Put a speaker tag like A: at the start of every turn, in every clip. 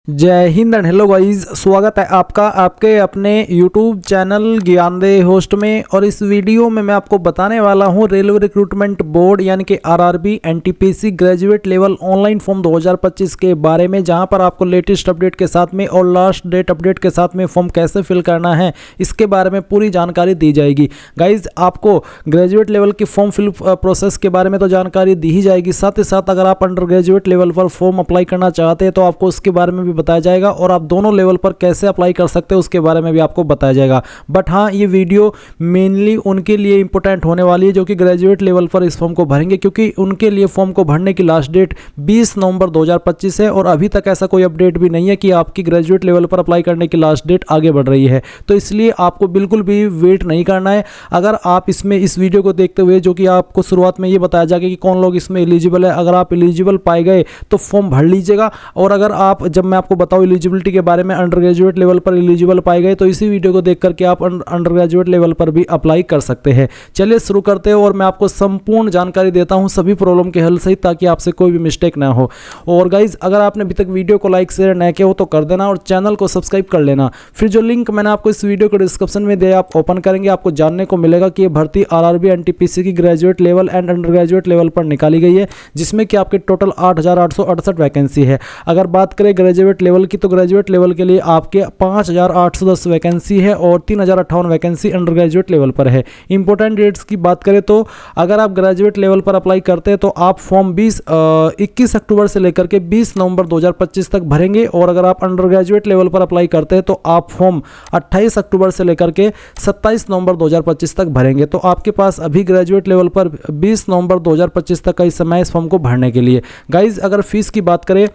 A: जय Hind and hello guys, स्वागत है आपका आपके अपने YouTube चैनल ज्ञानदेह होस्ट में। और इस वीडियो में मैं आपको बताने वाला हूं रेलवे रिक्रूटमेंट बोर्ड यानी कि RRB NTPC graduate level online form 2025 के बारे में, जहां पर आपको लेटेस्ट अपडेट के साथ में और लास्ट डेट अपडेट के साथ में फॉर्म कैसे फिल करना है इसके बारे में पूरी जानकारी दी जाएगी। गाइज आपको ग्रेजुएट लेवल की फॉर्म फिल प्रोसेस के बारे में तो जानकारी दी ही जाएगी, साथ ही साथ अगर आप अंडर ग्रेजुएट लेवल पर फॉर्म अप्लाई करना चाहते हैं तो आपको उसके बारे में भी बताया जाएगा और आप दोनों लेवल पर कैसे अप्लाई कर सकते हैं उसके बारे में भी आपको बताया जाएगा। बट हाँ, ये वीडियो मेनली उनके लिए इंपॉर्टेंट होने वाली है जो कि ग्रेजुएट लेवल पर इस फॉर्म को भरेंगे, क्योंकि उनके लिए फॉर्म को भरने की लास्ट डेट 20 नवंबर 2025 है और अभी तक ऐसा कोई अपडेट भी नहीं है कि आपकी ग्रेजुएट लेवल पर अप्लाई करने की लास्ट डेट आगे बढ़ रही है। तो इसलिए आपको बिल्कुल भी वेट नहीं करना है। अगर आप इसमें इस वीडियो को देखते हुए, जो कि आपको शुरुआत में ये बताया जाएगा कि कौन लोग इसमें एलिजिबल है, अगर आप एलिजिबल पाए गए तो फॉर्म भर लीजिएगा। और अगर आप, जब मैं आपको बताऊं एलिजिबिलिटी के बारे में, अंडर ग्रेजुएट लेवल पर एलिजिबल पाए गए तो इसी वीडियो को देख करके आप अंडर ग्रेजुएट लेवल पर भी अप्लाई कर सकते हैं। चलिए शुरू करते हैं और मैं आपको संपूर्ण जानकारी देता हूं सभी प्रॉब्लम के हल सहित, ताकि आपसे कोई भी मिस्टेक ना हो। और गाइज अगर आपने अभी तक वीडियो को लाइक शेयर न किया हो तो कर देना और चैनल को सब्सक्राइब कर लेना। फिर जो लिंक मैंने आपको इस वीडियो के डिस्क्रिप्शन में दिया, आप ओपन करेंगे, आपको जानने को मिलेगा कि ये भर्ती आरआरबी एनटीपीसी की graduate level and under graduate level पर निकाली गई है, जिसमें कि आपके टोटल 8,868 वैकेंसी है। अगर बात करें ग्रेजुएट लेवल की तो ग्रेजुएट लेवल के लिए आपके 5,810 वैकेंसी है और 3,058 वैकेंसी अंडर ग्रेजुएट लेवल पर है। इंपॉर्टेंट डेट्स की बात करें तो अगर आप ग्रेजुएट लेवल पर अप्लाई करते हैं तो आप फॉर्म 21 अक्टूबर से लेकर के 20 नवंबर 2025 तक भरेंगे, और अगर आप अंडर ग्रेजुएट लेवल पर अप्लाई करते हैं तो आप फॉर्म 28 अक्टूबर से लेकर के 27 नवंबर 2025 तक भरेंगे। तो आपके पास अभी ग्रेजुएट लेवल पर 20 नवंबर 2025 तक का इस समय इस फॉर्म को भरने के लिए। गाइज अगर फीस की बात करें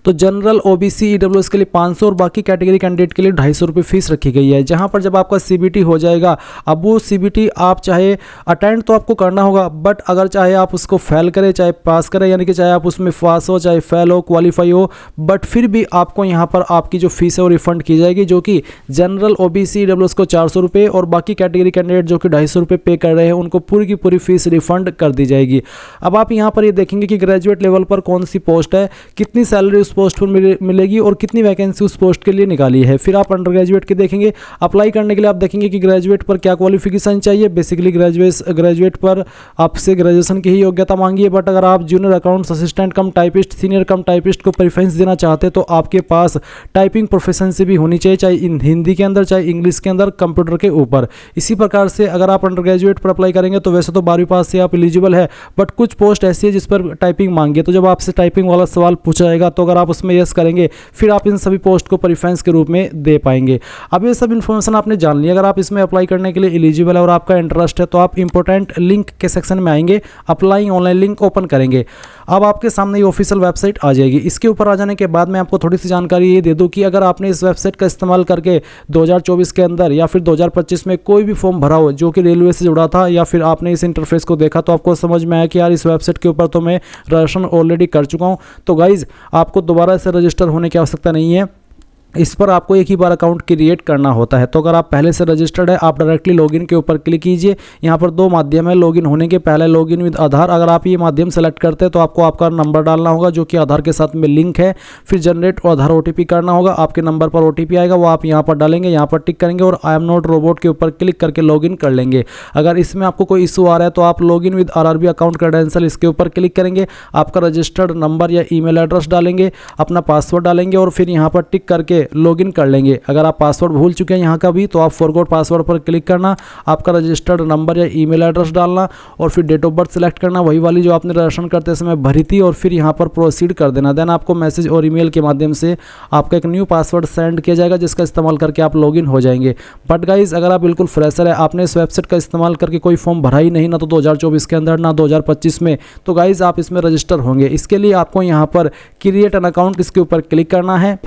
A: तो जनरल ओबीसी ईडब्ल्यूएस के लिए 500 और बाकी कैटेगरी कैंडिडेट के लिए 250 रुपये फीस रखी गई है। जहां पर जब आपका सीबीटी हो जाएगा, अब वो सीबीटी आप चाहे अटेंड तो आपको करना होगा, बट अगर चाहे आप उसको फेल करें चाहे पास करें, यानी कि चाहे आप उसमें पास हो चाहे फेल हो क्वालिफाई हो, बट फिर भी आपको यहाँ पर आपकी जो फीस है वो रिफंड की जाएगी, जो कि जनरल ओबीसी ईडब्ल्यूएस को 400 रुपये और बाकी कैटेगरी कैंडिडेट जो कि 250 रुपये पे कर रहे हैं उनको पूरी की पूरी फीस रिफंड कर दी जाएगी। अब आप यहाँ पर ये देखेंगे कि ग्रेजुएट लेवल पर कौन सी पोस्ट है, कितनी सैलरी उस पोस्ट पर मिलेगी और कितनी वैकेंसी उस पोस्ट के लिए निकाली है। फिर आप अंडर ग्रेजुएट के देखेंगे, अप्लाई करने के लिए आप देखेंगे कि ग्रेजुएट पर क्या क्वालिफिकेशन चाहिए। बेसिकली ग्रेजुएट पर आपसे ग्रेजुएशन की ही योग्यता मांगी है, बट अगर आप जूनियर अकाउंट्स असिस्टेंट कम टाइपिस्ट, सीनियर कम टाइपिस्ट को प्रेफरेंस देना चाहते हैं तो आपके पास टाइपिंग प्रोफिशिएंसी भी होनी चाहिए, चाहे हिंदी के अंदर चाहे इंग्लिश के अंदर, कंप्यूटर के ऊपर। इसी प्रकार से अगर आप अंडर ग्रेजुएट पर अप्लाई करेंगे तो वैसे तो 12वीं पास से आप एलिजिबल है, बट कुछ पोस्ट ऐसी है जिस पर टाइपिंग मांगी है, तो जब आपसे टाइपिंग वाला सवाल पूछा जाएगा तो अगर आप उसमें यस करेंगे फिर आप इन सभी पोस्ट को प्रेफरेंस के रूप में दे पाएंगे। अब ये सब इन्फॉर्मेशन आपने जान ली। अगर आप इसमें अप्लाई करने के लिए एलिजिबल है और आपका इंटरेस्ट है तो आप इंपॉर्टेंट लिंक के सेक्शन में आएंगे, अप्लाई ऑनलाइन लिंक ओपन करेंगे। अब आपके सामने ये ऑफिशियल वेबसाइट आ जाएगी। इसके ऊपर आ जाने के बाद मैं आपको थोड़ी सी जानकारी ये दे दूं कि अगर आपने इस वेबसाइट का इस्तेमाल करके 2024 के अंदर या फिर 2025 में कोई भी फॉर्म भरा हो जो कि रेलवे से जुड़ा था, या फिर आपने इस इंटरफेस को देखा तो आपको समझ में आया कि यार इस वेबसाइट के ऊपर तो मैं रजिस्ट्रेशन ऑलरेडी कर चुका हूँ, तो गाइज आपको दोबारा से रजिस्टर होने की आवश्यकता नहीं है। इस पर आपको एक ही बार अकाउंट क्रिएट करना होता है। तो अगर आप पहले से रजिस्टर्ड है, आप डायरेक्टली लॉगिन के ऊपर क्लिक कीजिए। यहाँ पर दो माध्यम है लॉगिन होने के, पहले लॉगिन विद आधार। अगर आप ये माध्यम सेलेक्ट करते हैं तो आपको आपका नंबर डालना होगा जो कि आधार के साथ में लिंक है। फिर जनरेट और आधार ओटीपी करना होगा, आपके नंबर पर ओटीपी आएगा, वो आप यहाँ पर डालेंगे, यहाँ पर टिक करेंगे और आई एम नॉट रोबोट के ऊपर क्लिक करके लॉगिन कर लेंगे। अगर इसमें आपको कोई इशू आ रहा है तो आप login with RRB account credential इसके ऊपर क्लिक करेंगे, आपका रजिस्टर्ड नंबर या ईमेल एड्रेस डालेंगे, अपना पासवर्ड डालेंगे और फिर यहाँ पर टिक करके लॉगिन कर लेंगे। अगर आप पासवर्ड भूल चुके हैं यहाँ का भी तो आप फॉरगॉट पासवर्ड पर क्लिक करना, आपका रजिस्टर्ड नंबर या ईमेल एड्रेस डालना और फिर डेट ऑफ बर्थ सेलेक्ट करना, वही वाली जो आपने रजिस्ट्रेशन करते समय भरी थी, और फिर यहाँ पर प्रोसीड कर देना। देन आपको मैसेज और ईमेल के माध्यम से आपका एक न्यू पासवर्ड सेंड किया जाएगा जिसका इस्तेमाल करके आप लॉगिन हो जाएंगे। बट गाइज अगर आप बिल्कुल फ्रेशर है, आपने इस वेबसाइट का इस्तेमाल करके कोई फॉर्म भरा ही नहीं, ना तो 2024 के अंदर ना 2025 में, तो गाइज आप इसमें रजिस्टर होंगे। इसके लिए आपको यहाँ पर क्रिएट एन अकाउंट इसके ऊपर क्लिक करना है।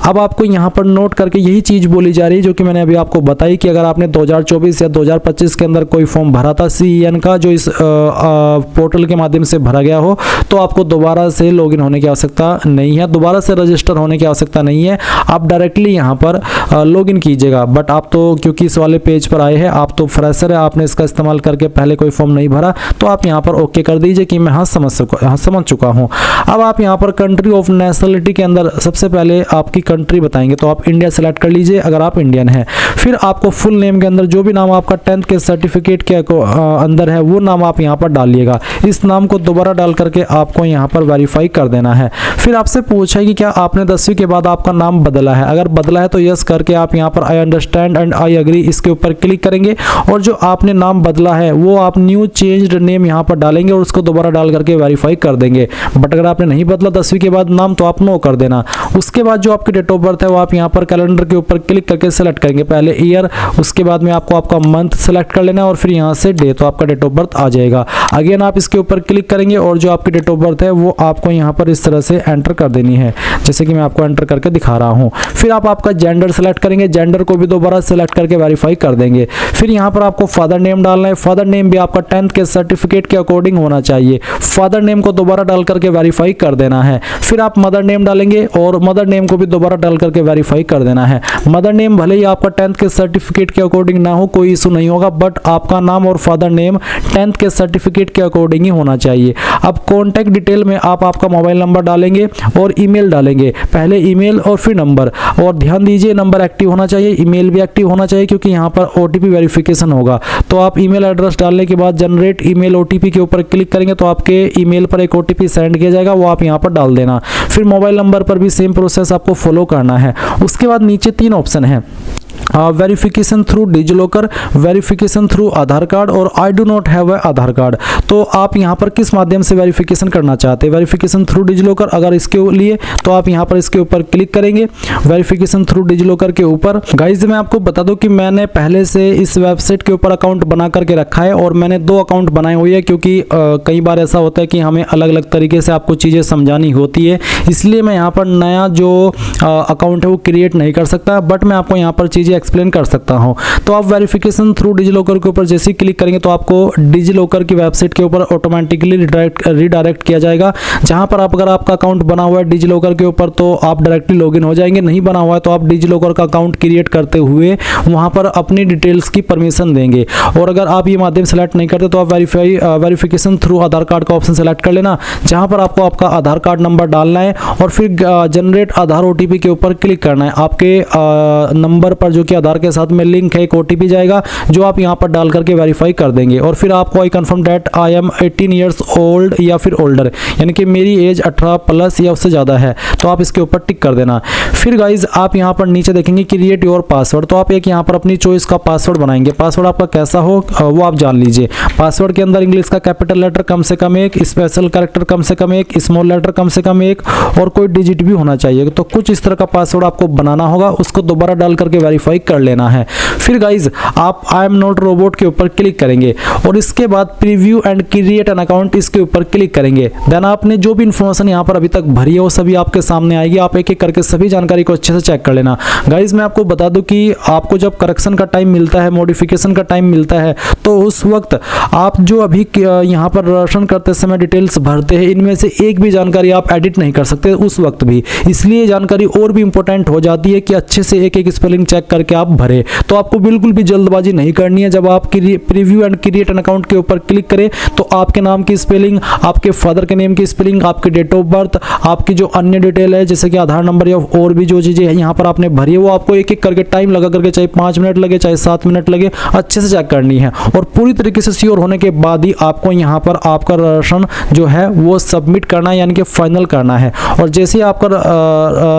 A: अब आपको यहाँ पर नोट करके यही चीज़ बोली जा रही है जो कि मैंने अभी आपको बताई कि अगर आपने 2024 या 2025 के अंदर कोई फॉर्म भरा था CEN का जो इस पोर्टल के माध्यम से भरा गया हो, तो आपको दोबारा से लॉगिन होने की आवश्यकता नहीं है, दोबारा से रजिस्टर होने की आवश्यकता नहीं है। आप डायरेक्टली यहाँ पर लॉगिन कीजिएगा। बट आप तो क्योंकि इस वाले पेज पर आए हैं, आप तो फ्रेशर है, आपने इसका इस्तेमाल करके पहले कोई फॉर्म नहीं भरा, तो आप यहाँ पर ओके कर दीजिए कि मैं हाँ समझ चुका हूँ। अब आप यहाँ पर कंट्री ऑफ नेशनलिटी के अंदर सबसे पहले आपकी कंट्री बताएंगे, तो आप इंडिया सेलेक्ट कर लीजिए अगर आप इंडियन हैं। फिर आपको फुल नेम के अंदर जो भी नाम आपका 10th के सर्टिफिकेट के अंदर है वो नाम आप यहाँ पर डालिएगा। इस नाम को दोबारा डाल करके आपको यहाँ पर वेरीफाई कर देना है। फिर आपसे पूछा है कि क्या आपने 10वीं के बाद आपका नाम बदला है। अगर बदला है तो यस करके आप यहाँ पर I understand and I agree इसके ऊपर क्लिक करेंगे और जो आपने नाम बदला है वो आप न्यू चेंज्ड नेम यहाँ पर डालेंगे और उसको दोबारा डाल करके वेरीफाई कर देंगे। बट अगर आपने नहीं बदला 10वीं के बाद नाम तो आप नो कर देना। उसके बाद जो आपकी डेट ऑफ बर्थ है वो आप यहाँ पर कैलेंडर के ऊपर क्लिक करके सेलेक्ट करेंगे। पहले ईयर, उसके बाद में आपको आपका मंथ सेलेक्ट कर लेना है और फिर यहाँ से डे, तो आपका डेट ऑफ बर्थ आ जाएगा। अगेन आप इसके ऊपर क्लिक करेंगे और जो आपकी डेट ऑफ बर्थ है वो आपको यहाँ पर इस तरह से एंटर कर देनी है, जैसे कि मैं आपको एंटर करके दिखा रहा हूँ। फिर आप आपका जेंडर सेलेक्ट करेंगे, जेंडर को भी दोबारा सेलेक्ट करके वेरीफाई कर देंगे। फिर यहाँ पर आपको फादर नेम डालना है, फादर नेम भी आपका 10th के सर्टिफिकेट के अकॉर्डिंग होना चाहिए। फादर नेम को दोबारा डाल करके वेरीफाई कर देना है। फिर आप मदर नेम डालेंगे और मदर नेम को भी दोबारा डाल करके वेरीफाई कर देना है। मदर नेम भले ही आपका 10th के सर्टिफिकेट के अकॉर्डिंग ना हो, कोई इशू नहीं होगा, बट आपका नाम और फादर नेम 10th के सर्टिफिकेट के अकॉर्डिंग ही होना चाहिए। अब कॉन्टैक्ट डिटेल में आप आपका मोबाइल नंबर डालेंगे और ईमेल डालेंगे, पहले ईमेल और फिर नंबर। और ध्यान दीजिए नंबर एक्टिव होना चाहिए, ईमेल भी एक्टिव होना चाहिए क्योंकि यहाँ पर OTP वेरिफिकेशन होगा। तो आप ईमेल एड्रेस डालने के बाद जनरेट ईमेल OTP के ऊपर क्लिक करेंगे तो आपके ईमेल पर एक OTP सेंड किया जाएगा, वो आप यहाँ पर डाल देना। फिर मोबाइल नंबर पर भी सेम प्रोसेस आपको फॉलो करना है। उसके बाद नीचे 3 ऑप्शन है, verification through DigiLocker, verification through Aadhaar card और I do not have a Aadhaar card. तो आप यहाँ पर किस माध्यम से वेरिफिकेशन करना चाहते हैं। वेरिफिकेशन थ्रू डिजिलॉकर अगर इसके लिए तो आप यहाँ पर इसके ऊपर क्लिक करेंगे, वेरिफिकेशन थ्रू डिजिलॉकर के ऊपर। गाइज मैं आपको बता दूं कि मैंने पहले से इस वेबसाइट के ऊपर अकाउंट बना करके रखा है और मैंने 2 अकाउंट बनाए हुए हैं क्योंकि कई बार ऐसा होता है कि हमें अलग अलग तरीके से आपको चीज़ें समझानी होती है, इसलिए मैं यहाँ पर नया जो अकाउंट है वो क्रिएट नहीं कर सकता, बट मैं आपको यहाँ पर चीज़ें एक्सप्लेन कर सकता हूं। तो आप वेरिफिकेशन थ्रू डिजिलॉकर के ऊपर जैसे ही क्लिक करेंगे तो आपको डिजिलॉकर की वेबसाइट के ऊपर ऑटोमेटिकली रीडायरेक्ट किया जाएगा, जहां पर अगर आपका अकाउंट बना हुआ है डिजिलॉकर के ऊपर तो आप डायरेक्टली लॉगिन हो जाएंगे, नहीं बना हुआ है तो आप डिजिलॉकर का अकाउंट क्रिएट करते हुए वहां पर अपनी डिटेल्स की परमिशन देंगे। और अगर आप ये माध्यम सेलेक्ट नहीं करते तो आप वेरिफिकेशन थ्रू आधार कार्ड का ऑप्शन सेलेक्ट कर लेना, जहां पर आपको आपका आधार कार्ड नंबर डालना है और फिर जनरेट आधार OTP के ऊपर क्लिक करना है। आपके नंबर पर जो कि आधार के साथ में लिंक है एक OTP जाएगा जो आप यहां पर डाल करके वेरीफाई कर देंगे। और फिर आपको I confirm that I am 18 years old या फिर ओल्डर, यानी कि मेरी एज 18 प्लस या उससे ज़्यादा है, तो आप इसके ऊपर टिक कर देना। फिर गाइज आप यहां पर नीचे देखेंगे क्रिएट योर पासवर्ड, तो आप एक यहां पर अपनी चॉइस का पासवर्ड बनाएंगे। पासवर्ड आपका कैसा हो वो आप जान लीजिए। पासवर्ड के अंदर इंग्लिश का कैपिटल लेटर कम से कम 1, स्पेशल कैरेक्टर कम से कम 1, स्मॉल लेटर कम से कम 1 और कोई डिजिट भी होना चाहिए। तो कुछ इस तरह का पासवर्ड आपको बनाना होगा, उसको दोबारा डाल करके वेरीफाई कर लेना है। फिर गाइज आप आई एम नॉट रोबोट के ऊपर क्लिक करेंगे और इसके बाद preview and create an account इसके ऊपर क्लिक करेंगे। देन आपने जो भी इन्फॉर्मेशन यहाँ पर अभी तक भरी है वो सभी आपके सामने आएगी, आप एक एक करके सभी जानकारी को अच्छे से चेक कर लेना। गाइज मैं आपको बता दूं कि आपको जब करेक्शन का टाइम मिलता है, मॉडिफिकेशन का टाइम मिलता है, तो उस वक्त आप जो अभी यहाँ पर राशन करते समय डिटेल्स भरते हैं इनमें से एक भी जानकारी आप एडिट नहीं कर सकते उस वक्त भी, इसलिए जानकारी और भी इंपॉर्टेंट हो जाती है कि अच्छे से एक एक स्पेलिंग चेक करके आप भरे। तो आपको बिल्कुल भी जल्दबाजी नहीं करनी है। जब आप preview and create an account के ऊपर क्लिक करें तो आपके नाम की स्पेलिंग, आपके फादर के नेम की स्पेलिंग, आपकी डेट ऑफ बर्थ, आपकी जो अन्य डिटेल है जैसे कि आधार नंबर या और भी जो चीज़ें यहाँ पर आपने भरी है वो आपको एक एक करके टाइम लगा करके, चाहे 5 मिनट लगे चाहे 7 मिनट लगे, अच्छे से चेक करनी है। और पूरी तरीके से श्योर होने के बाद ही आपको यहाँ पर आपका रजिस्ट्रेशन जो है वो सबमिट करना है, यानी कि फाइनल करना है। और जैसे ही आपका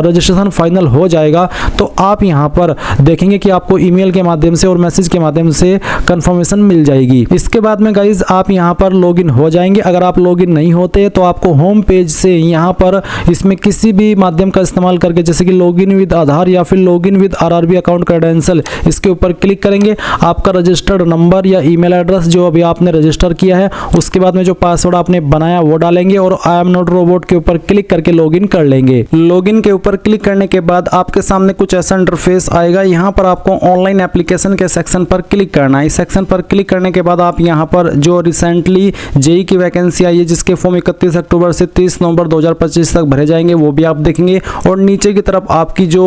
A: रजिस्ट्रेशन फाइनल हो जाएगा तो आप यहाँ पर देखेंगे कि आपको ईमेल के माध्यम से और मैसेज के माध्यम से कंफर्मेशन मिल जाएगी। इसके बाद में गाइज आप यहाँ पर लॉगिन हो जाएंगे। अगर आप लॉगिन नहीं होते तो आपको होम पेज से यहाँ पर इसमें किसी भी माध्यम का इस्तेमाल करके, जैसे कि लॉगिन विद आधार या फिर login with RRB account credential, इसके ऊपर क्लिक करेंगे। आपका रजिस्टर्ड नंबर या ईमेल एड्रेस जो अभी आपने रजिस्टर किया है, उसके बाद में जो पासवर्ड आपने बनाया वो डालेंगे और आई एम नॉट रोबोट के ऊपर क्लिक करके लॉगिन कर लेंगे। लॉगिन के ऊपर क्लिक करने के बाद आपके सामने कुछ ऐसा इंटरफेस आएगा। यहाँ पर आपको ऑनलाइन एप्लीकेशन के सेक्शन पर क्लिक करना है। इस सेक्शन पर क्लिक करने के बाद आप यहाँ पर जो रिसेंटली जेई की वैकेंसी आई है, जिसके फॉर्म 31 अक्टूबर से 30 नवंबर 2025 तक भरे जाएंगे, वो भी आप देखेंगे। और नीचे की तरफ आपकी जो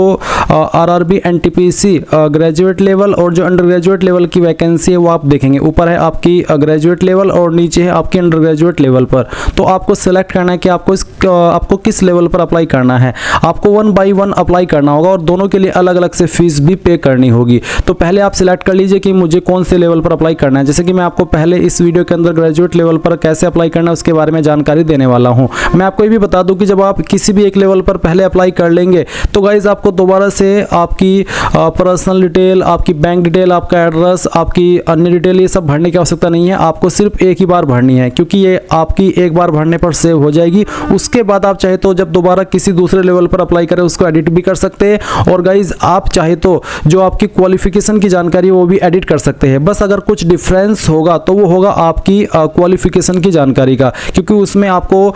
A: आरआरबी एनटीपीसी ग्रेजुएट लेवल और जो अंडर ग्रेजुएट लेवल की वैकेंसी है वो आप देखेंगे। ऊपर है आपकी ग्रेजुएट लेवल और नीचे है आपकी अंडर ग्रेजुएट लेवल पर। तो आपको सेलेक्ट करना है कि आपको किस लेवल पर अप्लाई करना है। आपको 1 बाय 1 अप्लाई करना होगा और दोनों के लिए अलग अलग से फीस भी पे करनी होगी। तो पहले आप सिलेक्ट कर लीजिए कि मुझे कौन से लेवल पर अप्लाई करना है। जैसे कि मैं आपको पहले इस वीडियो के अंदर ग्रेजुएट लेवल पर कैसे अप्लाई करना है उसके बारे में जानकारी देने वाला हूं। मैं आपको ये भी बता दूं कि जब आप किसी भी एक लेवल पर पहले अप्लाई कर लेंगे तो गाइज आपको दोबारा से आपकी पर्सनल डिटेल, आपकी बैंक डिटेल, आपका एड्रेस, आपकी अन्य डिटेल, ये सब भरने की आवश्यकता नहीं है। आपको सिर्फ एक ही बार भरनी है, क्योंकि ये आपकी एक बार भरने पर सेव हो जाएगी। उसके बाद आप चाहे तो जब दोबारा किसी दूसरे लेवल पर अप्लाई करें उसको एडिट भी कर सकते हैं। और गाइज आप चाहे तो जो आपकी क्वालिफिकेशन की जानकारी है वो भी एडिट कर सकते हैं। बस अगर कुछ डिफरेंस होगा तो वो होगा आपकी क्वालिफिकेशन की जानकारी का, क्योंकि उसमें आपको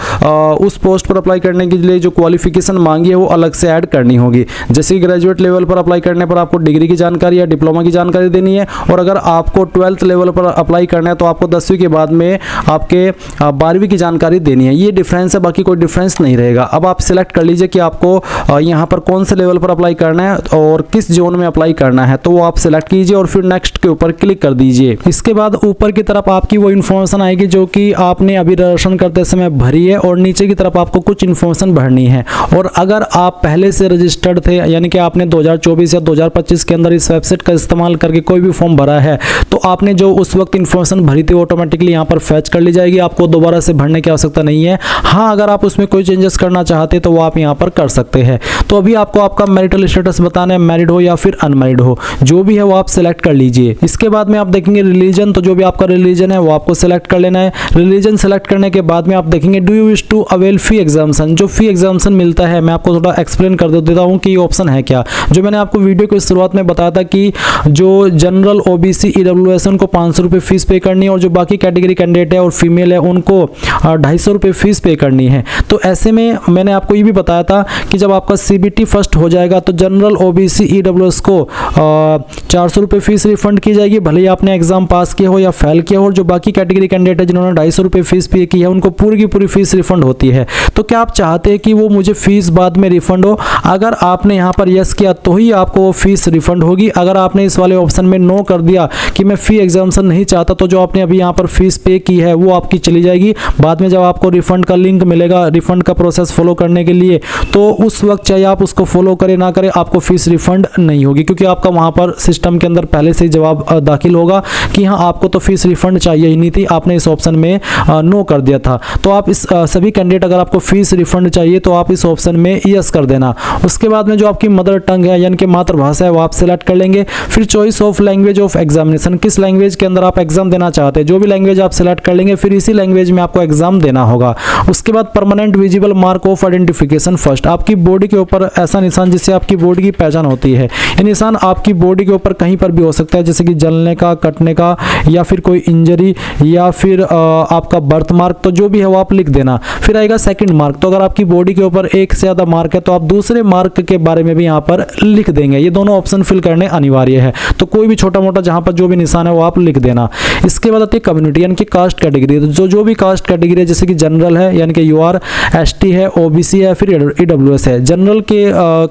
A: उस पोस्ट पर अप्लाई करने के लिए जो क्वालिफिकेशन मांगी है वो अलग से ऐड करनी होगी। जैसे कि ग्रेजुएट लेवल पर अप्लाई करने पर आपको डिग्री की जानकारी या डिप्लोमा की जानकारी देनी है, और अगर आपको 12th लेवल पर अप्लाई करना है तो आपको 10वीं के बाद में आपके 12वीं की जानकारी देनी है। ये डिफरेंस है, बाकी कोई डिफरेंस नहीं रहेगा। अब आप सिलेक्ट कर लीजिए कि आपको यहाँ पर कौन से लेवल पर अप्लाई करना है और किस जोन में अप्लाई करना है, तो वो आप सिलेक्ट कीजिए और फिर नेक्स्ट के ऊपर क्लिक कर दीजिए। इसके बाद ऊपर की तरफ आपकी वो इन्फॉर्मेशन आएगी जो कि आपने अभी रजिस्ट्रेशन करते समय भरी है, और नीचे की तरफ आपको कुछ इन्फॉर्मेशन भरनी है। और अगर आप पहले से रजिस्टर्ड थे, यानी कि आपने 2024 या 2025 के अंदर इस वेबसाइट का इस्तेमाल करके कोई भी फॉर्म भरा है, तो आपने जो उस वक्त इन्फॉर्मेशन भरी थी ऑटोमेटिकली यहाँ पर फैच कर ली जाएगी। आपको दोबारा से भरने की आवश्यकता नहीं है। हाँ, अगर आप उसमें कोई चेंजेस करना चाहते तो वो आप यहाँ पर कर सकते हैं। तो अभी आपको आपका मैरिटल स्टेटस बताना है, मैरिड हो या फिर अनमैरिड हो, जो भी है वो आप सिलेक्ट कर लीजिए। इसके बाद में आप देखेंगे रिलीजन, तो जो भी आपका रिलीजन है वो आपको सिलेक्ट कर लेना है। रिलीजन सेलेक्ट करने के बाद में आप देखेंगे do you wish to avail fee exemption. जो फी एग्जाम्शन मिलता है, मैं आपको थोड़ा एक्सप्लेन कर देता हूँ कि ये ऑप्शन है क्या। जो मैंने आपको वीडियो की शुरुआत में बताया था कि जो जनरल ओबीसी ईडब्ल्यूएस उनको 500 रुपये फीस पे करनी है, और जो बाकी कैटेगरी कैंडिडेट है और फीमेल है उनको 250 रुपये फीस पे करनी है। तो ऐसे में मैंने आपको ये भी बताया था कि जब आपका सीबीटी फर्स्ट हो जाएगा तो जनरल ओबीसी ईडब्ल्यूएस को 400 रुपये फीस रिफंड की जाएगी, भले ही आपने एग्जाम पास किया हो या फेल किया हो। और जो बाकी कैटेगरी कैंडिडेट है जिन्होंने 250 रुपये फीस पे की है उनको पूरी की पूरी फीस रिफंड होती है। तो क्या आप चाहते हैं कि वो मुझे फीस बाद में रिफंड हो? अगर आपने यहाँ पर यस किया तो ही आपको वो फीस रिफंड होगी। अगर आपने इस वाले ऑप्शन में नो कर दिया कि मैं फी एग्जाम्शन नहीं चाहता, तो जो आपने अभी यहाँ पर फीस पे की है वो आपकी चली जाएगी। बाद में जब आपको रिफंड का लिंक मिलेगा रिफंड का प्रोसेस फॉलो करने के लिए, तो उस वक्त चाहे आप उसको फॉलो करें ना करें, आपको फीस रिफंड नहीं होगी, क्योंकि आपका वहाँ पर सिस्टम के अंदर पहले से ही जवाब दाखिल होगा कि हाँ आपको तो फीस रिफंड चाहिए ही नहीं थी, आपने इस ऑप्शन में नो कर दिया था। तो आप इस सभी कैंडिडेट अगर आपको फीस रिफंड चाहिए तो आप इस ऑप्शन में यस कर देना। उसके बाद में जो आपकी मदर टंग है यानी कि मातृभाषा है वो आप सिलेक्ट कर लेंगे। फिर choice of language of examination, किस लैंग्वेज के अंदर आप एग्जाम देना चाहते हैं, जो भी लैंग्वेज आप सिलेक्ट कर लेंगे फिर इसी लैंग्वेज में आपको एग्जाम देना होगा। उसके बाद permanent visible mark of identification first, आपकी बॉडी के ऊपर ऐसा निशान जिससे आपकी बॉडी की पहचान होती है। ये निशान आपकी बॉडी के ऊपर कहीं पर भी हो सकता है, जैसे कि जलने का, कटने का, या फिर कोई इंजरी, या फिर आपका बर्थ मार्क, तो जो भी है वो आप लिख देना। फिर आएगा सेकंड मार्क, तो अगर आपकी बॉडी के ऊपर एक से ज़्यादा मार्क है तो आप दूसरे मार्क के बारे में भी यहाँ पर लिख देंगे। ये दोनों ऑप्शन फिल करने अनिवार्य है, तो कोई भी छोटा मोटा जहाँ पर जो भी निशान है वो आप लिख देना। इसके बाद आती है कम्युनिटी यानी कि कास्ट कैटेगरी, तो जो भी कास्ट कैटेगरी है जैसे कि जनरल है यानी कि यूआर, एसटी है, ओबीसी है, फिर ईडब्ल्यूएस है। जनरल के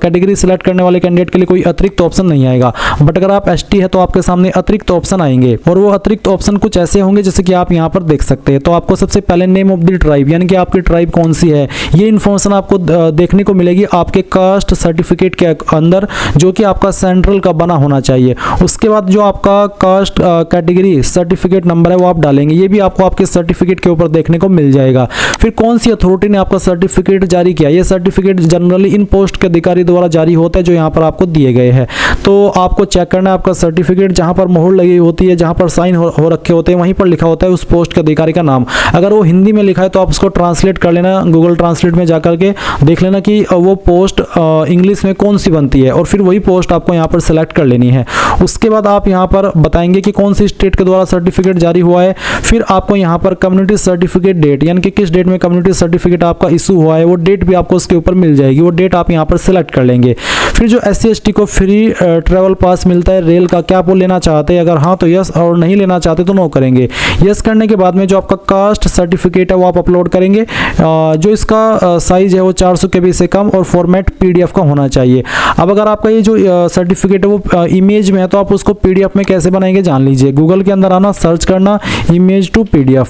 A: कैटेगरी सिलेक्ट करने वाले कैंडिडेट के लिए कोई अतिरिक्त ऑप्शन नहीं आएगा, बट अगर आप एसटी है तो आपके सामने अतिरिक्त ऑप्शन आएंगे, और वो अतिरिक्त ऑप्शन कुछ ऐसे होंगे जैसे कि आप यहाँ पर देख सकते हैं। तो आपको सबसे पहले नेम ऑफ द ट्राइब यानी कि आपकी ट्राइब कौन सी है, ये इन्फॉर्मेशन आपको देखने को मिलेगी आपके कास्ट सर्टिफिकेट के अंदर, जो कि आपका सेंट्रल का बना होना चाहिए। उसके बाद जो आपका कास्ट कैटेगरी सर्टिफिकेट नंबर है वो आप डालेंगे, ये भी आपको आपके सर्टिफिकेट के ऊपर देखने को मिल जाएगा। फिर कौन सी अथॉरिटी ने आपका सर्टिफिकेट जारी किया, ये सर्टिफिकेट जनरली इन पोस्ट के अधिकारी द्वारा जारी होता है जो यहाँ पर आपको दिए गए हैं। तो तो आपको चेक करना है आपका सर्टिफिकेट जहाँ पर मोहर लगी होती है, जहाँ पर साइन हो रखे होते हैं, वहीं पर लिखा होता है उस पोस्ट के अधिकारी का नाम। अगर वो हिंदी में लिखा है तो आप उसको ट्रांसलेट कर लेना, गूगल ट्रांसलेट में जाकर के देख लेना कि वो पोस्ट इंग्लिश में कौन सी बनती है, और फिर वही पोस्ट आपको यहाँ पर सेलेक्ट कर लेनी है। उसके बाद आप यहाँ पर बताएंगे कि कौन सी स्टेट के द्वारा सर्टिफिकेट जारी हुआ है। फिर आपको यहाँ पर कम्युनिटी सर्टिफिकेट डेट, यानी कि किस डेट में कम्युनिटी सर्टिफिकेट आपका इशू हुआ है, वो डेट भी आपको उसके ऊपर मिल जाएगी, वो डेट आप यहाँ पर सेलेक्ट कर लेंगे। फिर जो SC/ST को फ्री ट्रैवल पास मिलता है रेल का, क्या आप वो लेना चाहते हैं? अगर हाँ तो यस, और नहीं लेना चाहते तो नो करेंगे। यस करने के बाद में जो आपका कास्ट सर्टिफिकेट है वो आप अपलोड करेंगे। जो इसका साइज है वो 400 KB से कम और फॉर्मेट PDF का होना चाहिए। अब अगर आपका ये जो सर्टिफिकेट है वो इमेज में है तो आप उसको PDF में कैसे बनाएंगे जान लीजिए। गूगल के अंदर आना, सर्च करना इमेज टू PDF,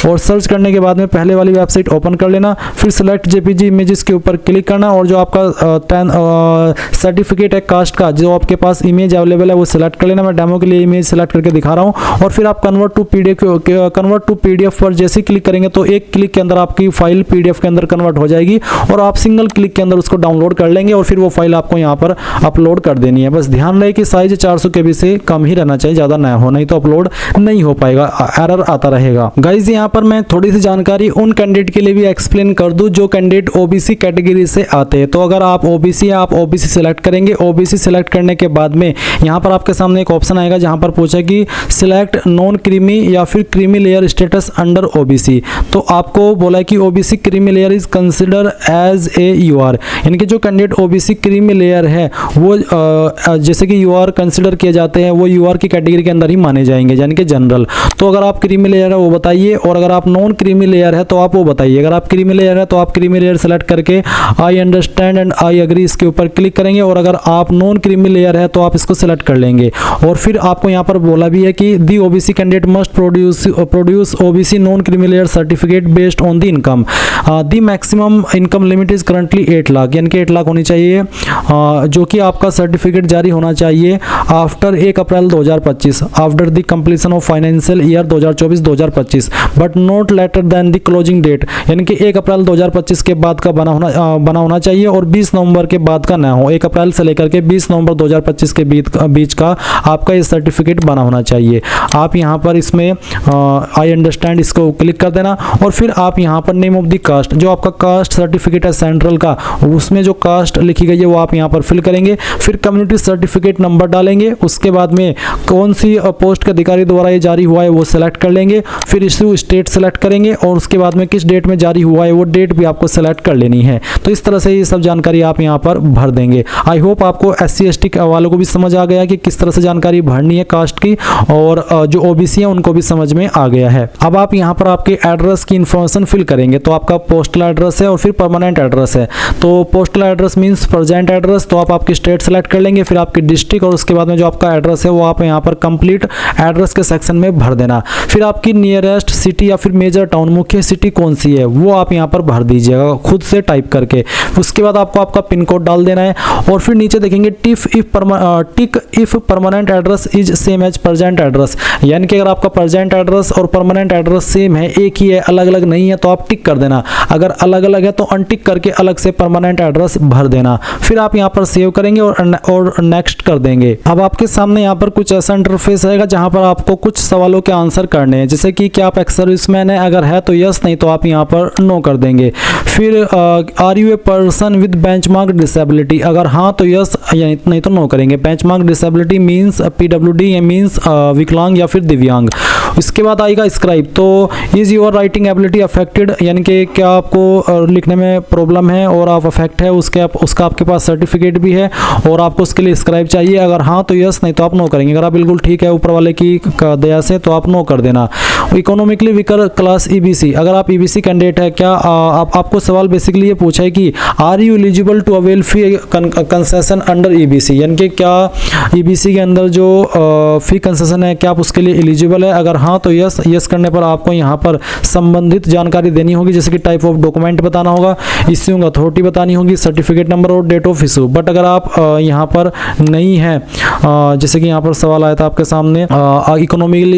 A: और सर्च करने के बाद में पहले वाली वेबसाइट ओपन कर लेना। फिर सेलेक्ट JPG इमेजेस के ऊपर क्लिक करना, और जो आपका सर्टिफिकेट है कास्ट का, जो आपके पास इमेज अवेलेबल है वो सिलेक्ट कर लेना। मैं डेमो के लिए इमेज सेलेक्ट करके दिखा रहा हूँ। और फिर आप कन्वर्ट टू PDF पर जैसे क्लिक करेंगे तो एक क्लिक के अंदर आपकी फाइल PDF के अंदर कन्वर्ट हो जाएगी, और आप सिंगल क्लिक के अंदर उसको डाउनलोड कर लेंगे, और फिर वो फाइल आपको यहाँ पर अपलोड कर देनी है। बस ध्यान रहे कि साइज 400 KB से कम ही रहना चाहिए, ज़्यादा ना हो, नहीं तो अपलोड नहीं हो पाएगा, एरर आता रहेगा। गाइज यहाँ पर मैं थोड़ी सी जानकारी उन कैंडिडेट के लिए भी एक्सप्लेन कर दूं जो कैंडिडेट OBC कैटेगरी से आते हैं। तो अगर आप OBC हैं, आप OBC सिलेक्ट करेंगे। OBC सिलेक्ट करने के बाद में यहाँ पर आपके सामने एक ऑप्शन आएगा जहाँ पर पूछा कि सिलेक्ट नॉन क्रीमी या फिर creamy layer status under OBC। तो आपको बोला है कि OBC creamy layer is consider as a UR, यानी कि जो कैंडिडेट OBC क्रीमी लेयर है वो जैसे कि UR कंसिडर किए जाते हैं, वो UR की कैटेगरी के अंदर ही माने जाएंगे, यानी कि जनरल। तो अगर आप क्रीमी लेयर है वो बताइए, और अगर आप नॉन क्रीमी लेयर है तो आप वो बताइए। अगर आप क्रीमी लेयर है तो आप क्रीमी लेयर सेलेक्ट करके I understand and I agree इसके ऊपर क्लिक करेंगे, और अगर आप नॉन क्रीमी लेयर है तो आप इसको सेलेक्ट कर लेंगे। और फिर आपको यहाँ पर बोला भी है कि दी OBC candidate must produce OBC non creamy layer certificate based on the income. The maximum income limit is currently 8 lakh, यानी कि 8 लाख होनी चाहिए, जो कि आपका सर्टिफिकेट जारी होना चाहिए after 1 April 2025, after the completion of financial year 2024-2025, but not later than the closing date, यानी कि 1 अप्रैल 2025 के बाद का बना होना चाहिए, और 20 नवंबर के बाद का ना हो। 1 अप्रैल से लेकर के 20 नवंबर 2025 के बीच का आपका ये सर्टिफिकेट बना होना चाहिए। आप यहाँ पर इसमें आई अंडरस्टैंड इसको क्लिक कर देना, और फिर आप यहाँ पर नेम ऑफ द कास्ट, जो आपका कास्ट सर्टिफिकेट है सेंट्रल का, उसमें जो कास्ट लिखी गई है वो आप यहाँ पर फिल करेंगे। फिर कम्युनिटी सर्टिफिकेट नंबर डालेंगे, उसके बाद में कौन सी पोस्ट के अधिकारी द्वारा ये जारी हुआ है वो सेलेक्ट कर लेंगे। फिर इशू स्टेट सेलेक्ट करेंगे, और उसके बाद में किस डेट में जारी हुआ है वो डेट भी आपको सेलेक्ट कर लेनी है। तो इस तरह से ये सब जानकारी आप यहाँ पर भर देंगे। आई होप आपको SC/ST वालों को भी समझ आ गया कि किस तरह से जानकारी भरनी है कास्ट की, और जो OBC है उनको भी समझ में आ गया है। अब आप यहाँ पर आपके एड्रेस की इंफॉर्मेशन फिल करेंगे। तो आपका पोस्टल एड्रेस है और फिर परमानेंट एड्रेस है। तो postal address means present address, तो आप आपकी स्टेट सेलेक्ट कर लेंगे, फिर आपकी डिस्ट्रिक्ट, और उसके बाद में जो आपका एड्रेस है वो आप यहाँ पर कंप्लीट एड्रेस के सेक्शन में भर देना। फिर आपकी नियरेस्ट सिटी या फिर मेजर टाउन, मुख्य सिटी कौन सी है वो आप यहाँ पर भर दीजिएगा खुद से टाइप करके। उसके बाद आपको आपका पिन कोड डाल देना है, और फिर नीचे देखेंगे tick if permanent address is same as present address, यानी कि अगर आपका प्रेजेंट एड्रेस और परमानेंट एड्रेस सेम है, एक ही है, अलग अलग नहीं है, तो आप टिक कर देना। अगर अलग अलग है तो अनटिक करके अलग से परमानेंट एड्रेस भर देना। फिर आप यहाँ पर सेव करेंगे और नेक्स्ट कर देंगे। अब आपके सामने यहाँ पर कुछ ऐसा इंटरफेस आएगा जहाँ पर आपको कुछ सवालों के आंसर करने हैं, जैसे कि क्या आप एक्स सर्विसमैन है, अगर है तो यस, नहीं तो आप यहाँ पर नो कर देंगे। फिर are you a person with benchmark disability, अगर हाँ तो यस, नहीं तो नो करेंगे। Benchmark disability means PWD means विकलांग या फिर दिव्यांग। इसके बाद आएगा स्क्राइब, तो is your writing ability affected, यानी कि क्या आपको लिखने में प्रॉब्लम है और आप अफेक्ट है, उसका आपके पास सर्टिफिकेट भी है और आपको उसके लिए स्क्राइब चाहिए। अगर हाँ तो यस, नहीं तो आप नो करेंगे। अगर आप बिल्कुल ठीक है ऊपर वाले की दया से तो आप नो कर देना। इकोनॉमिकली वीकर क्लास EBC, अगर आप EBC कैंडिडेट है, क्या आपको सवाल बेसिकली ये पूछा है कि are you eligible to avail fee concession under EBC, यानी कि क्या EBC के अंदर जो फी कंसेशन है क्या आप उसके लिए एलिजिबल है। अगर हाँ तो यस, यस करने पर आपको यहाँ पर संबंधित जानकारी देनी होगी, जैसे कि टाइप ऑफ डॉक्यूमेंट बताना होगा, इश्यूइंग अथॉरिटी बतानी होगी, सर्टिफिकेट नंबर और डेट ऑफ इशू। बट अगर आप यहाँ पर नहीं है, जैसे कि यहाँ पर सवाल आया था आपके सामने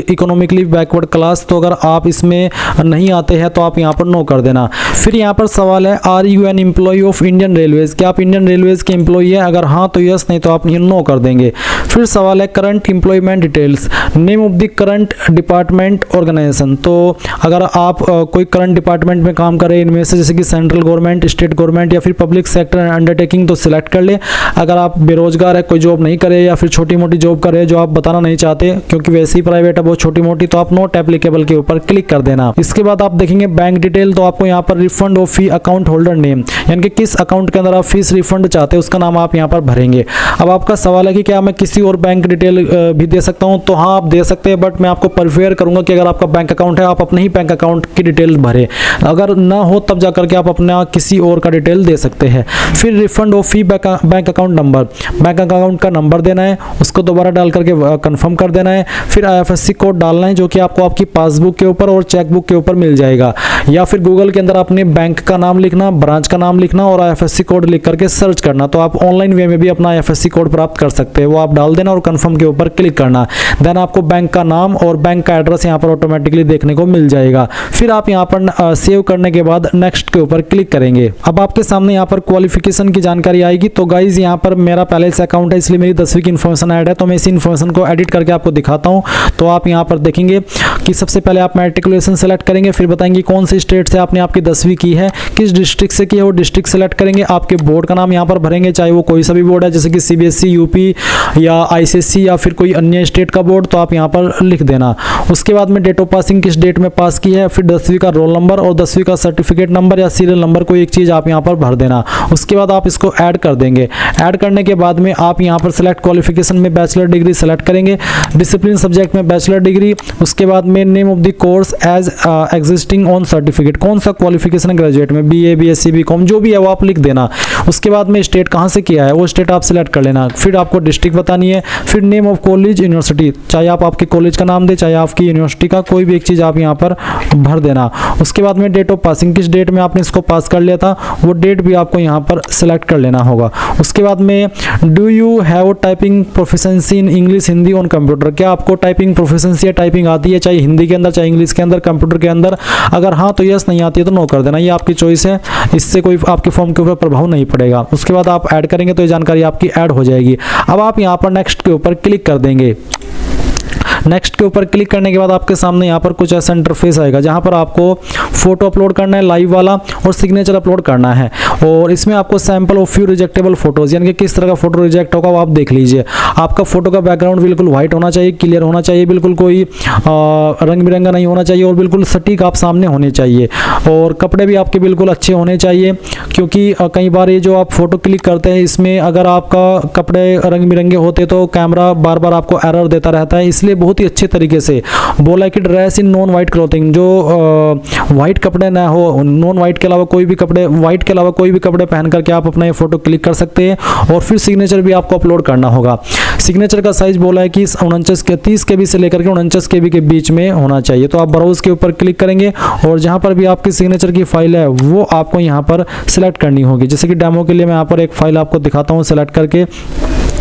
A: इकोनॉमिकली बैकवर्ड क्लास, तो अगर आप इसमें नहीं आते हैं तो आप यहाँ पर नो कर देना। फिर यहाँ पर सवाल है are you an employee of Indian Railways, क्या आप इंडियन रेलवेज के एम्प्लॉय है? अगर हाँ तो यस, नहीं तो आप नो कर देंगे। फिर सवाल है current employment details, name of the current department organisation, तो अगर आप कोई करंट डिपार्टमेंट में काम करें इनमें से, जैसे कि सेंट्रल गवर्नमेंट, स्टेट गवर्नमेंट या फिर पब्लिक सेक्टर अंडरटेकिंग, तो सिलेक्ट कर ले। अगर आप बेरोजगार है, कोई जॉब नहीं करे या फिर छोटी मोटी जॉब करे जो आप बताना नहीं चाहते क्योंकि वैसे ही प्राइवेट है बहुत छोटी मोटी, तो आप नॉट एप्लीकेबल के ऊपर क्लिक कर देना। इसके बाद आप देखेंगे बैंक डिटेल, तो आपको यहाँ पर refund of fee account holder name, यानी कि किस अकाउंट के अंदर आप फीस रिफंड चाहते हैं उसका नाम आप यहाँ पर भरेंगे। अब आपका सवाल है कि क्या मैं किसी और बैंक डिटेल भी दे सकता हूँ? तो हाँ आप दे सकते हैं, बट मैं आपको प्रेफर करूंगा कि अगर आपका बैंक अकाउंट है आप अपने ही बैंक अकाउंट की डिटेल भरें, अगर ना हो तब जाकर के आप अपना किसी और का डिटेल दे सकते हैं। फिर refund of fee bank account number, bank account का नंबर देना है, उसको दोबारा डाल करके कंफर्म कर देना है। फिर IFSC कोड डालना है जो कि आपको आपकी पासबुक के ऊपर और चेकबुक के ऊपर मिल जाएगा, या फिर गूगल के अंदर अपने बैंक का नाम लिखना, ब्रांच का नाम लिखना और IFSC कोड लिख करके सर्च करना, तो आप ऑनलाइन वे में भी अपना IFSC कोड प्राप्त कर सकते हैं। वो आप डाल देना और कंफर्म के ऊपर क्लिक करना, देन आपको बैंक का नाम और बैंक का एड्रेस यहाँ पर ऑटोमेटिकली देखने को मिल जाएगा। फिर आप यहाँ पर सेव करने के बाद नेक्स्ट के ऊपर क्लिक करेंगे। अब आपके सामने यहाँ पर क्वालिफिकेशन की जानकारी आएगी। तो गाइज यहाँ पर मेरा पहले से अकाउंट है इसलिए मेरी 10वीं की इन्फॉर्मेशन ऐड है, तो मैं इसी इन्फॉर्मेशन को एडिट करके आपको दिखाता हूँ। तो आप यहाँ पर देखेंगे कि सबसे पहले आप मैट्रिकुलेशन सेलेक्ट करेंगे, फिर बताएंगे कौन सी स्टेट से आपने आपकी 10वीं की है, किस डिस्ट्रिक्ट से की है वो डिस्ट्रिक्ट सेलेक्ट करेंगे, आपके बोर्ड का नाम यहाँ पर भरेंगे, चाहे वो कोई सा भी बोर्ड है जैसे कि CBSE, UP या ICSE या फिर कोई अन्य स्टेट का बोर्ड, तो आप यहाँ पर लिख देना। उसके बाद में डेट ऑफ पासिंग किस डेट में पास की है, फिर 10वीं का रोल नंबर और 10वीं का सर्टिफिकेट नंबर या सीरियल नंबर, कोई एक चीज़ आप यहाँ पर भर देना। उसके बाद आप इसको ऐड कर देंगे। ऐड करने के बाद में आप यहाँ पर सेलेक्ट क्वालिफिकेशन में बैचलर डिग्री सेलेक्ट करेंगे, डिसिप्लिन सब्जेक्ट में बैचलर डिग्री, उसके बाद में name of the course as existing on certificate, कौन सा क्वालिफिकेशन ग्रेजुएट में BA, BSc, BCom जो भी है वो आप लिख देना। उसके बाद में स्टेट कहाँ से किया है वो स्टेट आप सिलेक्ट कर लेना। फिर आपको डिस्ट्रिक्ट बतानी है, फिर नेम ऑफ कॉलेज, यूनिवर्सिटी, चाहे आप आपके कॉलेज का नाम दे चाहे आपकी यूनिवर्सिटी का, कोई भी एक चीज़ आप यहाँ पर भर देना। उसके बाद में डेट ऑफ पासिंग, किस डेट में आपने इसको पास कर लिया था वो डेट भी आपको यहाँ पर सिलेक्ट कर लेना होगा। उसके बाद में do you have typing proficiency in English, Hindi on computer, क्या आपको टाइपिंग प्रोफिशिएंसी या टाइपिंग आती है, चाहे हिंदी के अंदर चाहे इंग्लिश के अंदर, कंप्यूटर के अंदर? अगर हाँ तो यस, नहीं आती है तो नो कर देना, ये आपकी चॉइस है, इससे कोई आपके फॉर्म के ऊपर प्रभाव नहीं पड़ेगा। उसके बाद आप ऐड करेंगे तो ये जानकारी आपकी ऐड हो जाएगी। अब आप यहाँ पर नेक्स्ट के ऊपर क्लिक कर देंगे। नेक्स्ट के ऊपर क्लिक करने के बाद आपके सामने यहाँ पर कुछ ऐसा इंटरफेस आएगा जहाँ पर आपको फोटो अपलोड करना है लाइव वाला और सिग्नेचर अपलोड करना है, और इसमें आपको सैंपल ऑफ फ्यू रिजेक्टेबल फोटोज, यानी कि किस तरह का फोटो रिजेक्ट होगा वो आप देख लीजिए। आपका फोटो का बैकग्राउंड बिल्कुल व्हाइट होना चाहिए, क्लियर होना चाहिए, बिल्कुल कोई रंग बिरंगा नहीं होना चाहिए और बिल्कुल सटीक आप सामने होने चाहिए, और कपड़े भी आपके बिल्कुल अच्छे होने चाहिए, क्योंकि कई बार ये जो आप फोटो क्लिक करते हैं इसमें अगर आपका कपड़े रंग बिरंगे होते तो कैमरा बार बार आपको एरर देता रहता है। इसलिए बहुत ही अच्छे तरीके से बोला कि dress in non white clothing, जो वाइट कपड़े ना हो, नॉन वाइट के अलावा कोई भी कपड़े, वाइट के अलावा कोई भी कपड़े पहन करके आप अपना ये फोटो क्लिक कर सकते हैं। और फिर सिग्नेचर भी आपको अपलोड करना होगा। सिग्नेचर का साइज बोला है कि 30 KB से लेकर के 49 KB के बीच में होना चाहिए। तो आप ब्राउज के ऊपर क्लिक करेंगे और जहां पर भी आपकी सिग्नेचर की फाइल है वो आपको यहाँ पर सिलेक्ट करनी होगी। जैसे कि डेमो के लिए मैं यहाँ पर एक फाइल आपको दिखाता हूँ सिलेक्ट करके।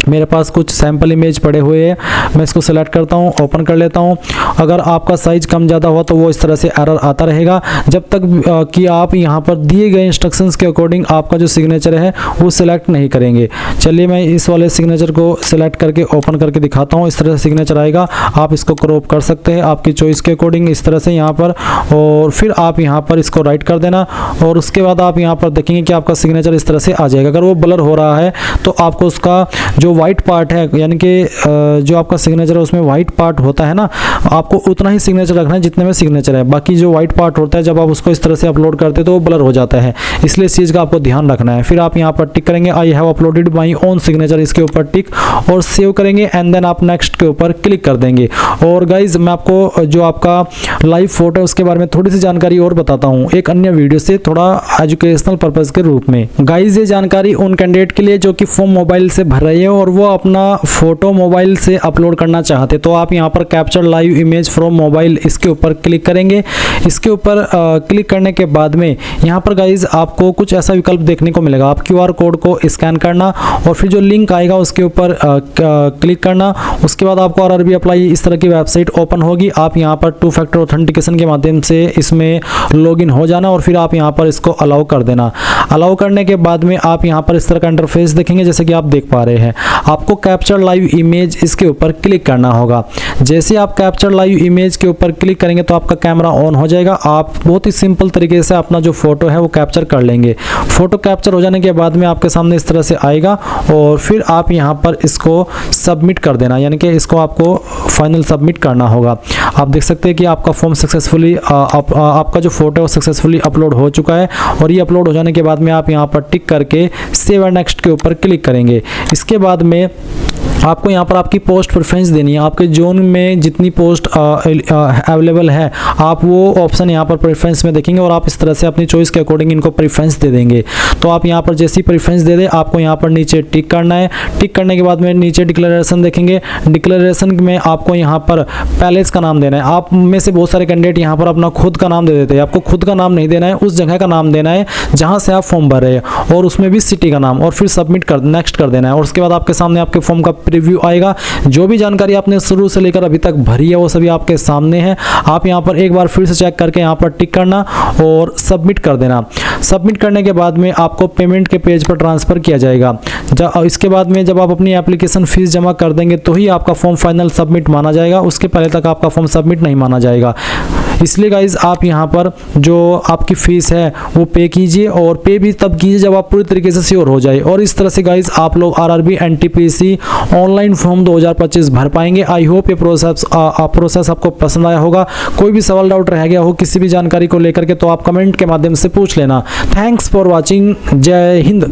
A: मेरे पास कुछ सैंपल इमेज पड़े हुए हैं, मैं इसको सेलेक्ट करता हूं, ओपन कर लेता हूं। अगर आपका साइज कम ज़्यादा हुआ तो वो इस तरह से एरर आता रहेगा जब तक कि आप यहां पर दिए गए इंस्ट्रक्शंस के अकॉर्डिंग आपका जो सिग्नेचर है वो सिलेक्ट नहीं करेंगे। चलिए मैं इस वाले सिग्नेचर को सिलेक्ट करके ओपन करके दिखाता हूं। इस तरह से सिग्नेचर आएगा, आप इसको क्रॉप कर सकते हैं आपकी चॉइस के अकॉर्डिंग इस तरह से यहाँ पर, और फिर आप यहाँ पर इसको राइट कर देना। और उसके बाद आप यहाँ पर देखेंगे कि आपका सिग्नेचर इस तरह से आ जाएगा। अगर वो ब्लर हो रहा है तो आपको उसका जो वाइट पार्ट है, यानी कि जो आपका सिग्नेचर है उसमें वाइट पार्ट होता है ना, आपको उतना ही सिग्नेचर रखना है जितने में सिग्नेचर है। बाकी जो वाइट पार्ट होता है जब आप उसको इस तरह से अपलोड करते हैं तो वो ब्लर हो जाता है, इसलिए इस चीज़ का आपको ध्यान रखना है। फिर आप यहाँ पर टिक करेंगे I have uploaded my own signature, इसके ऊपर टिक और सेव करेंगे एंड देन आप नेक्स्ट के ऊपर क्लिक कर देंगे। और गाइज मैं आपको जो आपका लाइव फोटो है उसके बारे में थोड़ी सी जानकारी और बताता हूँ एक अन्य वीडियो से, थोड़ा एजुकेशनल पर्पज़ के रूप में। गाइज ये जानकारी उन कैंडिडेट के लिए जो कि फॉर्म मोबाइल से भर रहे हैं और और वो अपना फ़ोटो मोबाइल से अपलोड करना चाहते तो आप यहाँ पर capture live image from mobile इसके ऊपर क्लिक करेंगे। इसके ऊपर क्लिक करने के बाद में यहाँ पर गाइज आपको कुछ ऐसा विकल्प देखने को मिलेगा। आप QR कोड को स्कैन करना और फिर जो लिंक आएगा उसके ऊपर क्लिक करना। उसके बाद आपको RRB अप्लाई इस तरह की वेबसाइट ओपन होगी। आप यहाँ पर 2 फैक्टर ऑथेंटिकेशन के माध्यम से इसमें लॉगिन हो जाना और फिर आप यहाँ पर इसको अलाउ कर देना। अलाउ करने के बाद में आप यहाँ पर इस तरह का इंटरफेस देखेंगे जैसे कि आप देख पा रहे हैं। आपको कैप्चर लाइव इमेज इसके ऊपर क्लिक करना होगा। जैसे आप कैप्चर लाइव इमेज के ऊपर क्लिक करेंगे तो आपका कैमरा ऑन हो जाएगा। आप बहुत ही सिंपल तरीके से अपना जो फोटो है वो कैप्चर कर लेंगे। फोटो कैप्चर हो जाने के बाद में आपके सामने इस तरह से आएगा और फिर आप यहाँ पर इसको सबमिट कर देना, यानी कि इसको आपको फाइनल सबमिट करना होगा। आप देख सकते हैं कि आपका फॉर्म सक्सेसफुली आपका जो फोटो है वो सक्सेसफुली अपलोड हो चुका है और ये अपलोड हो जाने के बाद में आप यहाँ पर टिक करके सेव एंड नेक्स्ट के ऊपर क्लिक करेंगे। इसके बाद में आपको यहाँ पर आपकी पोस्ट प्रेफरेंस देनी है। आपके जोन में जितनी पोस्ट अवेलेबल है आप वो ऑप्शन यहाँ पर प्रेफरेंस में देखेंगे और आप इस तरह से अपनी चॉइस के अकॉर्डिंग इनको प्रेफरेंस दे देंगे। तो आप यहाँ पर जैसी प्रेफरेंस दे दें आपको यहाँ पर नीचे टिक करना है। टिक करने के बाद में नीचे डिक्लेरेशन देखेंगे। डिक्लेरेशन में आपको यहाँ पर पैलेस का नाम देना है। आप में से बहुत सारे कैंडिडेट यहाँ पर अपना खुद का नाम दे देते हैं। आपको खुद का नाम नहीं देना है, उस जगह का नाम देना है जहाँ से आप फॉर्म भर रहे हैं और उसमें भी सिटी का नाम और फिर सबमिट कर नेक्स्ट कर देना है। और उसके बाद आपके सामने आपके फॉर्म का प्रीव्यू आएगा। जो भी जानकारी आपने शुरू से लेकर अभी तक भरी है वो सभी आपके सामने है। आप यहाँ पर एक बार फिर से चेक करके यहाँ पर टिक करना और सबमिट कर देना। सबमिट करने के बाद में आपको पेमेंट के पेज पर ट्रांसफ़र किया जाएगा। इसके बाद में जब आप अपनी एप्लीकेशन फ़ीस जमा कर देंगे तो ही आपका फॉर्म फाइनल सबमिट माना जाएगा। उसके पहले तक आपका फॉर्म सबमिट नहीं माना जाएगा। इसलिए गाइज आप यहाँ पर जो आपकी फ़ीस है वो पे कीजिए और पे भी तब कीजिए जब आप पूरी तरीके से श्योर हो जाए। और इस तरह से गाइज आप लोग RRB NTPC ऑनलाइन फॉर्म 2025 भर पाएंगे। आई होप ये प्रोसेस आपको पसंद आया होगा। कोई भी सवाल डाउट रह गया हो किसी भी जानकारी को लेकर के तो आप कमेंट के माध्यम से पूछ लेना। Thanks for watching. जय हिंद।